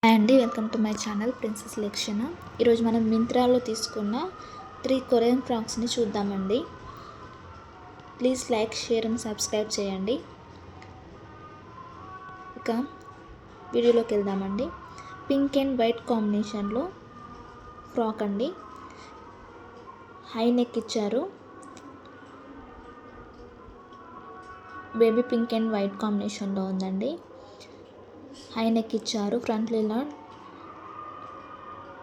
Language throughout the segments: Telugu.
హాయ్ అండి, welcome to my channel princess లక్షణ. ఈరోజు మనం మింత్రాలో తీసుకున్న 3 కొరియన్ ఫ్రాక్స్ని చూద్దామండి. Please like, share and subscribe చేయండి. ఇక వీడియోలోకి వెళ్దామండి. పింక్ అండ్ వైట్ కాంబినేషన్లో ఫ్రాక్ అండి. హై నెక్ ఇచ్చారు. బేబీ పింక్ అండ్ వైట్ కాంబినేషన్లో ఉందండి. హై నెక్ ఇచ్చారు. ఫ్రంట్లో ఇలా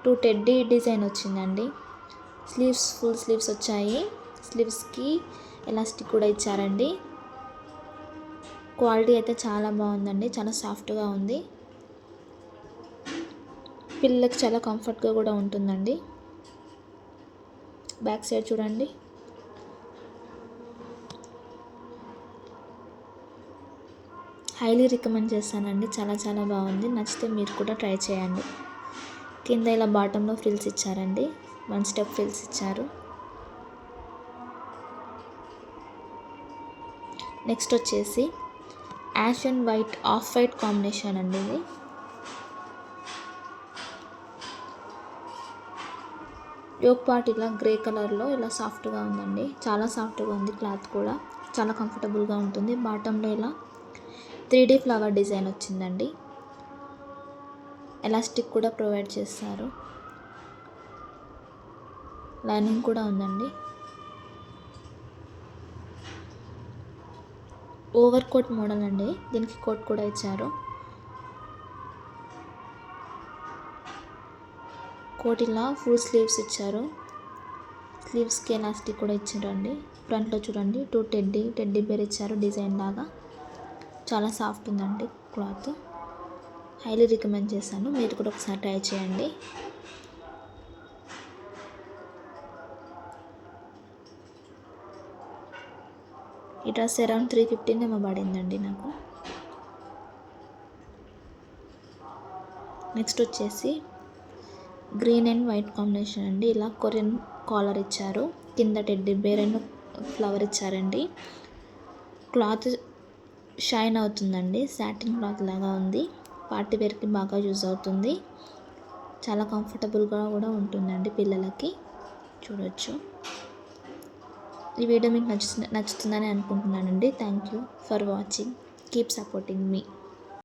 2 టెడ్డీ డిజైన్ వచ్చిందండి. ఫుల్ స్లీవ్స్ వచ్చాయి. స్లీవ్స్కి ఎలాస్టిక్ కూడా ఇచ్చారండి. క్వాలిటీ అయితే చాలా బాగుందండి. చాలా సాఫ్ట్గా ఉంది. పిల్లలకి చాలా కంఫర్ట్గా కూడా ఉంటుందండి. బ్యాక్ సైడ్ చూడండి. హైలీ రికమెండ్ చేస్తానండి. చాలా బాగుంది. నచ్చితే మీరు కూడా ట్రై చేయండి. కింద ఇలా బాటంలో ఫ్రిల్స్ ఇచ్చారండి. 1 స్టెప్ ఫ్రిల్స్ ఇచ్చారు. నెక్స్ట్ వచ్చేసి ash and white, off white combination అండి. ఇది యోక్ పార్ట్ ఇలా గ్రే కలర్లో ఇలా సాఫ్ట్గా ఉందండి. చాలా సాఫ్ట్గా ఉంది. క్లాత్ కూడా చాలా కంఫర్టబుల్గా ఉంటుంది. బాటంలో ఇలా 3D ఫ్లవర్ డిజైన్ వచ్చిందండి. ఎలాస్టిక్ కూడా ప్రొవైడ్ చేస్తారు. లైనింగ్ కూడా ఉందండి. ఓవర్ కోట్ మోడల్ అండి. దీనికి కోట్ కూడా ఇచ్చారు. కోట్ ఇలా ఫుల్ స్లీవ్స్ ఇచ్చారు. స్లీవ్స్కి ఎలాస్టిక్ కూడా ఇచ్చారండి. ఫ్రంట్లో చూడండి 2 టెడ్డీ బేర్ ఇచ్చారు డిజైన్ లాగా. చాలా సాఫ్ట్ ఉందండి క్లాత్. హైలీ రికమెండ్ చేశాను. మీరు కూడా ఒకసారి ట్రై చేయండి. ఈ డ్రెస్ అరౌండ్ 315 ఏమో పడిందండి నాకు. నెక్స్ట్ వచ్చేసి గ్రీన్ అండ్ వైట్ కాంబినేషన్ అండి. ఇలా కొరియన్ కాలర్ ఇచ్చారు. కింద టెడ్డీ బేర్ అండ్ ఫ్లవర్ ఇచ్చారండి. క్లాత్ షైన్ అవుతుందండి. సాటిన్ క్లాత్ లాగా ఉంది. పార్టీ వేర్కి బాగా యూజ్ అవుతుంది. చాలా కంఫర్టబుల్గా కూడా ఉంటుందండి పిల్లలకి. చూడొచ్చు. ఈ వీడియో మీకు నచ్చుతుందని అనుకుంటున్నానండి. Thank you for watching. Keep supporting me.